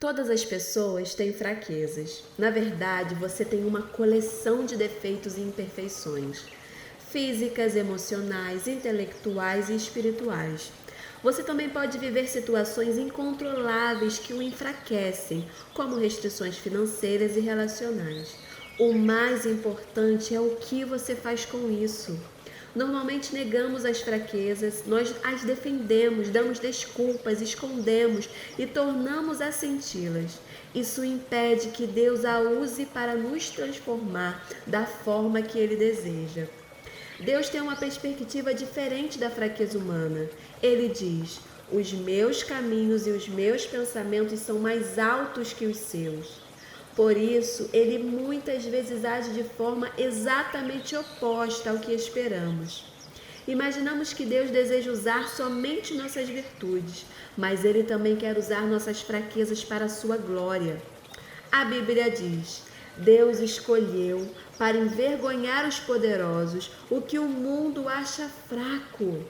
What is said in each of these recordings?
Todas as pessoas têm fraquezas. Na verdade, você tem uma coleção de defeitos e imperfeições, físicas, emocionais, intelectuais e espirituais. Você também pode viver situações incontroláveis que o enfraquecem, como restrições financeiras e relacionais. O mais importante é o que você faz com isso. Normalmente negamos as fraquezas, nós as defendemos, damos desculpas, escondemos e tornamos a senti-las. Isso impede que Deus a use para nos transformar da forma que Ele deseja. Deus tem uma perspectiva diferente da fraqueza humana. Ele diz: os meus caminhos e os meus pensamentos são mais altos que os seus. Por isso, ele muitas vezes age de forma exatamente oposta ao que esperamos. Imaginamos que Deus deseja usar somente nossas virtudes, mas Ele também quer usar nossas fraquezas para a sua glória. A Bíblia diz: Deus escolheu para envergonhar os poderosos o que o mundo acha fraco.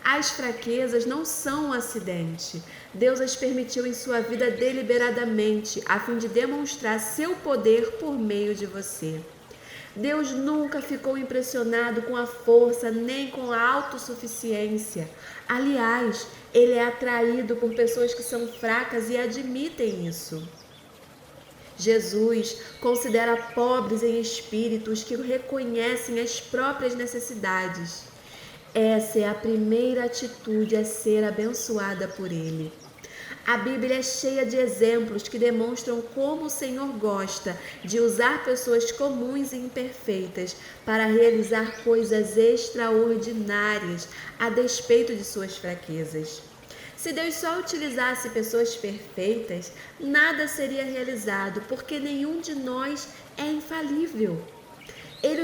As fraquezas não são um acidente. Deus as permitiu em sua vida deliberadamente, a fim de demonstrar seu poder por meio de você. Deus nunca ficou impressionado com a força nem com a autossuficiência. Aliás, Ele é atraído por pessoas que são fracas e admitem isso. Jesus considera pobres em espírito os que reconhecem as próprias necessidades. Essa é a primeira atitude a ser abençoada por Ele. A Bíblia é cheia de exemplos que demonstram como o Senhor gosta de usar pessoas comuns e imperfeitas para realizar coisas extraordinárias a despeito de suas fraquezas. Se Deus só utilizasse pessoas perfeitas, nada seria realizado, porque nenhum de nós é infalível. Ele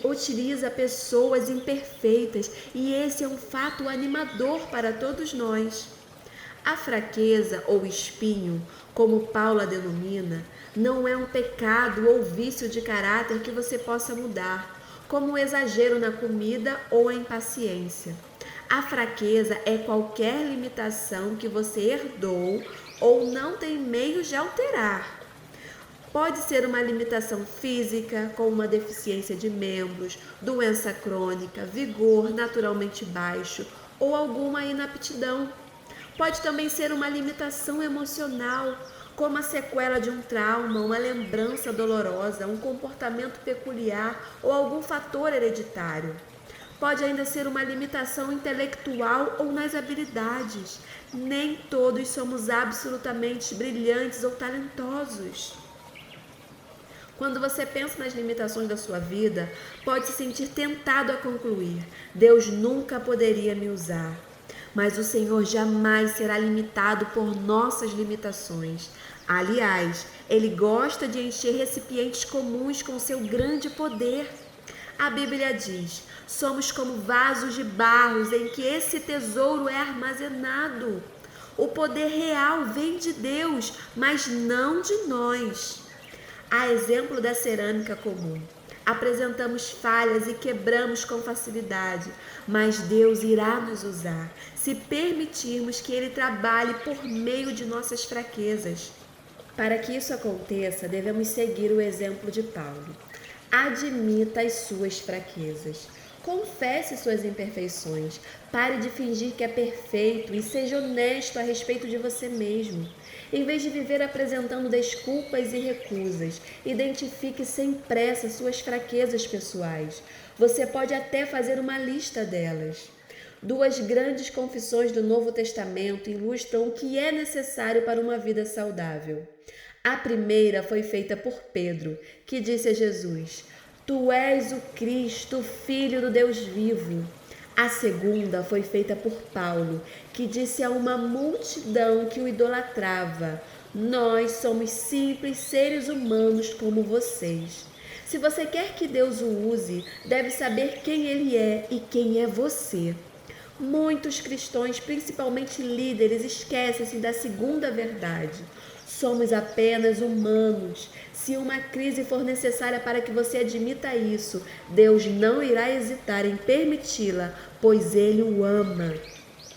utiliza pessoas imperfeitas e esse é um fato animador para todos nós. A fraqueza ou espinho, como Paulo a denomina, não é um pecado ou vício de caráter que você possa mudar, como o exagero na comida ou a impaciência. A fraqueza é qualquer limitação que você herdou ou não tem meios de alterar. Pode ser uma limitação física, como uma deficiência de membros, doença crônica, vigor naturalmente baixo ou alguma inaptidão. Pode também ser uma limitação emocional, como a sequela de um trauma, uma lembrança dolorosa, um comportamento peculiar ou algum fator hereditário. Pode ainda ser uma limitação intelectual ou nas habilidades. Nem todos somos absolutamente brilhantes ou talentosos. Quando você pensa nas limitações da sua vida, pode se sentir tentado a concluir: Deus nunca poderia me usar. Mas o Senhor jamais será limitado por nossas limitações. Aliás, Ele gosta de encher recipientes comuns com seu grande poder. A Bíblia diz: somos como vasos de barro em que esse tesouro é armazenado. O poder real vem de Deus, mas não de nós. A exemplo da cerâmica comum, apresentamos falhas e quebramos com facilidade, mas Deus irá nos usar, se permitirmos que Ele trabalhe por meio de nossas fraquezas. Para que isso aconteça, devemos seguir o exemplo de Paulo. Admita as suas fraquezas. Confesse suas imperfeições. Pare de fingir que é perfeito e seja honesto a respeito de você mesmo. Em vez de viver apresentando desculpas e recusas, identifique sem pressa suas fraquezas pessoais. Você pode até fazer uma lista delas. Duas grandes confissões do Novo Testamento ilustram o que é necessário para uma vida saudável. A primeira foi feita por Pedro, que disse a Jesus: Tu és o Cristo, Filho do Deus vivo. A segunda foi feita por Paulo, que disse a uma multidão que o idolatrava: Nós somos simples seres humanos como vocês. Se você quer que Deus o use, deve saber quem Ele é e quem é você. Muitos cristãos, principalmente líderes, esquecem-se da segunda verdade. Somos apenas humanos. Se uma crise for necessária para que você admita isso, Deus não irá hesitar em permiti-la, pois Ele o ama.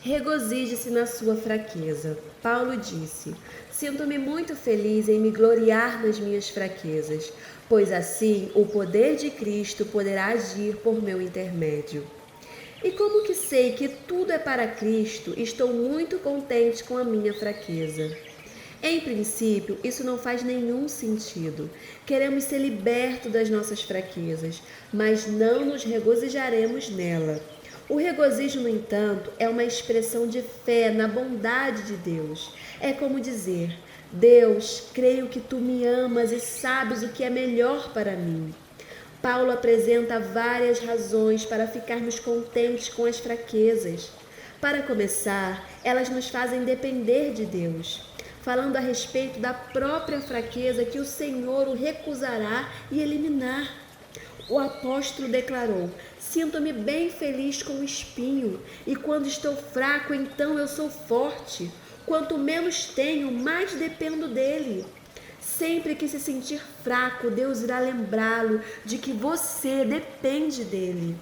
Regozije-se na sua fraqueza. Paulo disse: Sinto-me muito feliz em me gloriar nas minhas fraquezas, pois assim o poder de Cristo poderá agir por meu intermédio. E como que sei que tudo é para Cristo, estou muito contente com a minha fraqueza. Em princípio, isso não faz nenhum sentido. Queremos ser libertos das nossas fraquezas, mas não nos regozijaremos nela. O regozijo, no entanto, é uma expressão de fé na bondade de Deus. É como dizer: Deus, creio que tu me amas e sabes o que é melhor para mim. Paulo apresenta várias razões para ficarmos contentes com as fraquezas. Para começar, elas nos fazem depender de Deus, falando a respeito da própria fraqueza que o Senhor o recusará e eliminar. O apóstolo declarou: sinto-me bem feliz com o espinho, e quando estou fraco, então eu sou forte. Quanto menos tenho, mais dependo dele. Sempre que se sentir fraco, Deus irá lembrá-lo de que você depende dele.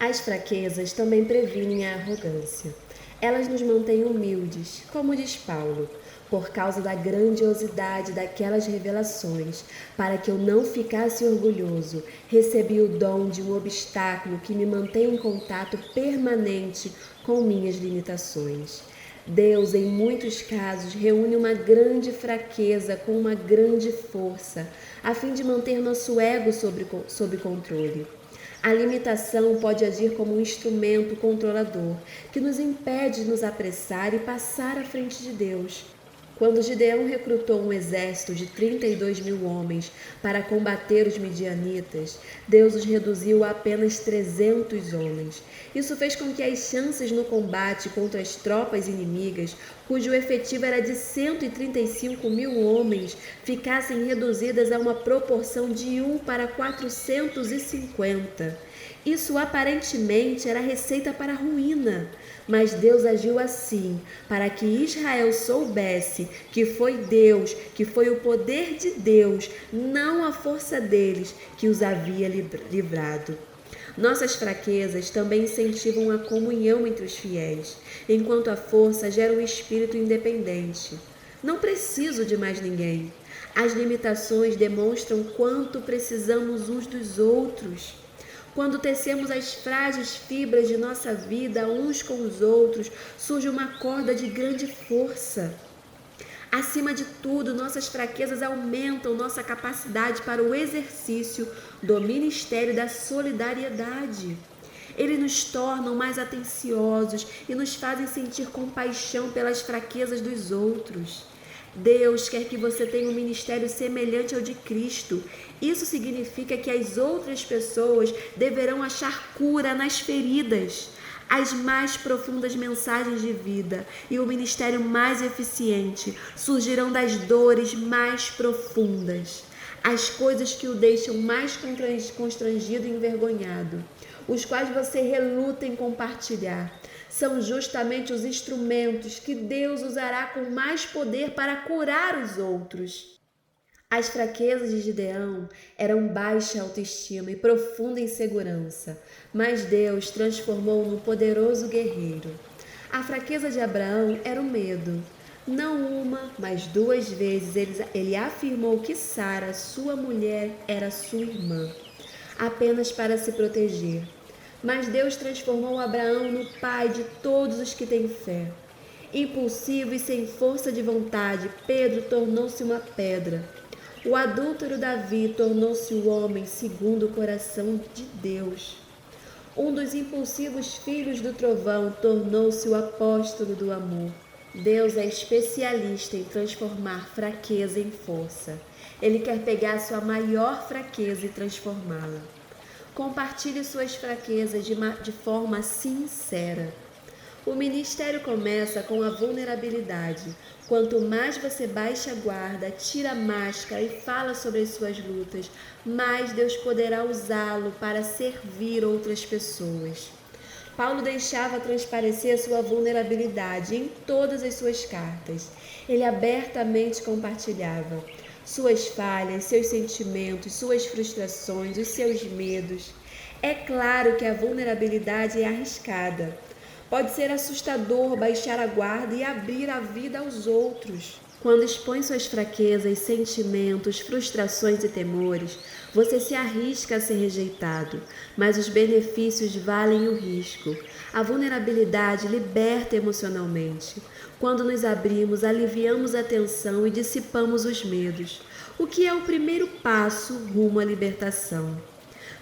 As fraquezas também previnem a arrogância. Elas nos mantêm humildes, como diz Paulo, por causa da grandiosidade daquelas revelações, para que eu não ficasse orgulhoso, recebi o dom de um obstáculo que me mantém em contato permanente com minhas limitações. Deus, em muitos casos, reúne uma grande fraqueza com uma grande força, a fim de manter nosso ego sob controle. A limitação pode agir como um instrumento controlador, que nos impede de nos apressar e passar à frente de Deus. Quando Gideão recrutou um exército de 32 mil homens para combater os midianitas, Deus os reduziu a apenas 300 homens. Isso fez com que as chances no combate contra as tropas inimigas, cujo efetivo era de 135 mil homens, ficassem reduzidas a uma proporção de 1 para 450. Isso aparentemente era receita para a ruína, mas Deus agiu assim para que Israel soubesse que foi Deus, que foi o poder de Deus, não a força deles, que os havia livrado. Nossas fraquezas também incentivam a comunhão entre os fiéis, enquanto a força gera um espírito independente. Não preciso de mais ninguém. As limitações demonstram quanto precisamos uns dos outros. Quando tecemos as frágeis fibras de nossa vida uns com os outros, surge uma corda de grande força. Acima de tudo, nossas fraquezas aumentam nossa capacidade para o exercício do ministério da solidariedade. Eles nos tornam mais atenciosos e nos fazem sentir compaixão pelas fraquezas dos outros. Deus quer que você tenha um ministério semelhante ao de Cristo. Isso significa que as outras pessoas deverão achar cura nas feridas, as mais profundas mensagens de vida e o ministério mais eficiente surgirão das dores mais profundas, as coisas que o deixam mais constrangido e envergonhado, os quais você reluta em compartilhar. São justamente os instrumentos que Deus usará com mais poder para curar os outros. As fraquezas de Gideão eram baixa autoestima e profunda insegurança, mas Deus transformou-o num poderoso guerreiro. A fraqueza de Abraão era o medo. Não uma, mas 2 vezes ele afirmou que Sara, sua mulher, era sua irmã, apenas para se proteger. Mas Deus transformou Abraão no pai de todos os que têm fé. Impulsivo e sem força de vontade, Pedro tornou-se uma pedra. O adúltero Davi tornou-se o homem segundo o coração de Deus. Um dos impulsivos filhos do trovão tornou-se o apóstolo do amor. Deus é especialista em transformar fraqueza em força. Ele quer pegar sua maior fraqueza e transformá-la. Compartilhe suas fraquezas de forma sincera. O ministério começa com a vulnerabilidade. Quanto mais você baixa a guarda, tira a máscara e fala sobre as suas lutas, mais Deus poderá usá-lo para servir outras pessoas. Paulo deixava transparecer sua vulnerabilidade em todas as suas cartas. Ele abertamente compartilhava suas falhas, seus sentimentos, suas frustrações, os seus medos. É claro que a vulnerabilidade é arriscada. Pode ser assustador baixar a guarda e abrir a vida aos outros. Quando expõe suas fraquezas, sentimentos, frustrações e temores, você se arrisca a ser rejeitado, mas os benefícios valem o risco. A vulnerabilidade liberta emocionalmente. Quando nos abrimos, aliviamos a tensão e dissipamos os medos, o que é o primeiro passo rumo à libertação.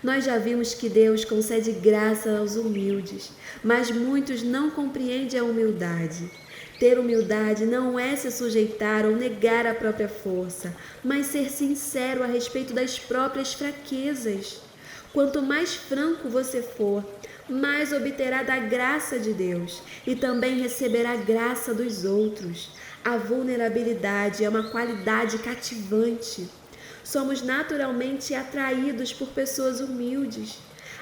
Nós já vimos que Deus concede graça aos humildes, mas muitos não compreendem a humildade. Ter humildade não é se sujeitar ou negar a própria força, mas ser sincero a respeito das próprias fraquezas. Quanto mais franco você for, mais obterá da graça de Deus e também receberá a graça dos outros. A vulnerabilidade é uma qualidade cativante. Somos naturalmente atraídos por pessoas humildes.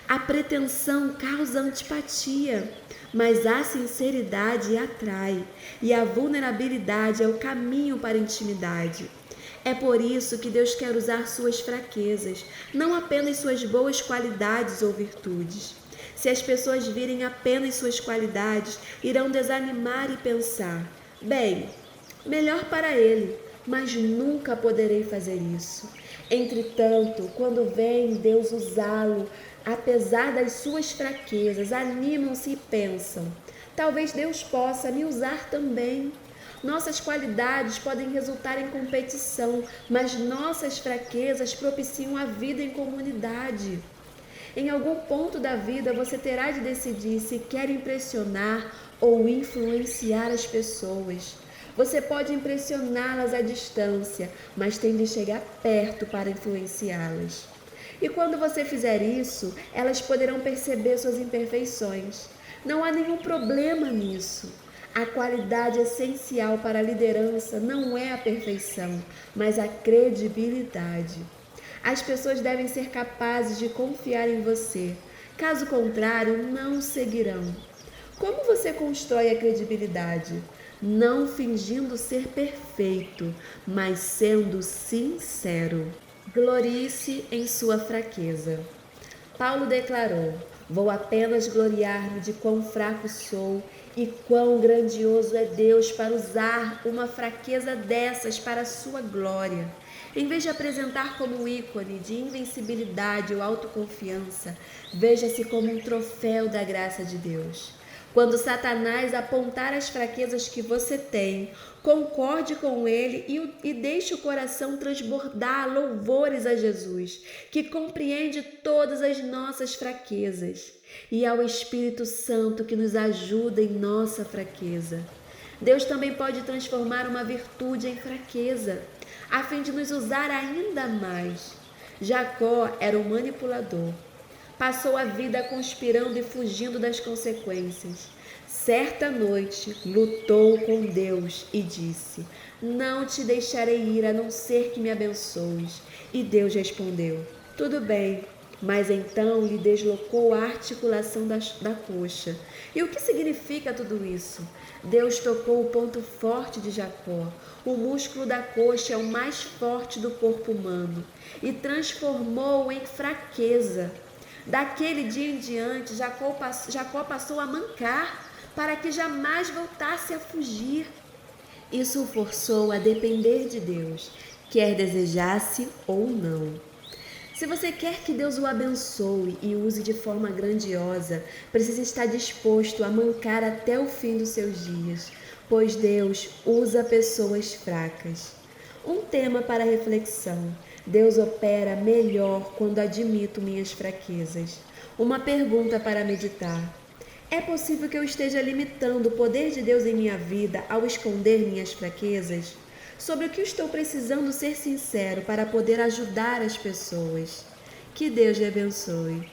A pretensão causa antipatia, mas a sinceridade atrai, e a vulnerabilidade é o caminho para a intimidade. É por isso que Deus quer usar suas fraquezas, não apenas suas boas qualidades ou virtudes. Se as pessoas virem apenas suas qualidades, irão desanimar e pensar: bem, melhor para ele, mas nunca poderei fazer isso. Entretanto, quando vem Deus usá-lo, apesar das suas fraquezas, animam-se e pensam: talvez Deus possa me usar também. Nossas qualidades podem resultar em competição, mas nossas fraquezas propiciam a vida em comunidade. Em algum ponto da vida você terá de decidir se quer impressionar ou influenciar as pessoas. Você pode impressioná-las à distância, mas tem de chegar perto para influenciá-las. E quando você fizer isso, elas poderão perceber suas imperfeições. Não há nenhum problema nisso. A qualidade essencial para a liderança não é a perfeição, mas a credibilidade. As pessoas devem ser capazes de confiar em você. Caso contrário, não o seguirão. Como você constrói a credibilidade? Não fingindo ser perfeito, mas sendo sincero. Glorie-se em sua fraqueza. Paulo declarou: vou apenas gloriar-me de quão fraco sou e quão grandioso é Deus para usar uma fraqueza dessas para a sua glória. Em vez de apresentar como um ícone de invencibilidade ou autoconfiança, veja-se como um troféu da graça de Deus. Quando Satanás apontar as fraquezas que você tem, concorde com ele e deixe o coração transbordar louvores a Jesus, que compreende todas as nossas fraquezas, e ao Espírito Santo que nos ajuda em nossa fraqueza. Deus também pode transformar uma virtude em fraqueza, a fim de nos usar ainda mais. Jacó era um manipulador. Passou a vida conspirando e fugindo das consequências. Certa noite, lutou com Deus e disse: não te deixarei ir a não ser que me abençoes. E Deus respondeu: tudo bem. Mas então lhe deslocou a articulação da coxa. E o que significa tudo isso? Deus tocou o ponto forte de Jacó. O músculo da coxa é o mais forte do corpo humano e transformou-o em fraqueza. Daquele dia em diante, Jacó passou a mancar para que jamais voltasse a fugir. Isso o forçou a depender de Deus, quer desejasse ou não. Se você quer que Deus o abençoe e use de forma grandiosa, precisa estar disposto a mancar até o fim dos seus dias, pois Deus usa pessoas fracas. Um tema para reflexão: Deus opera melhor quando admito minhas fraquezas. Uma pergunta para meditar: é possível que eu esteja limitando o poder de Deus em minha vida ao esconder minhas fraquezas? Sobre o que estou precisando ser sincero para poder ajudar as pessoas. Que Deus lhe abençoe.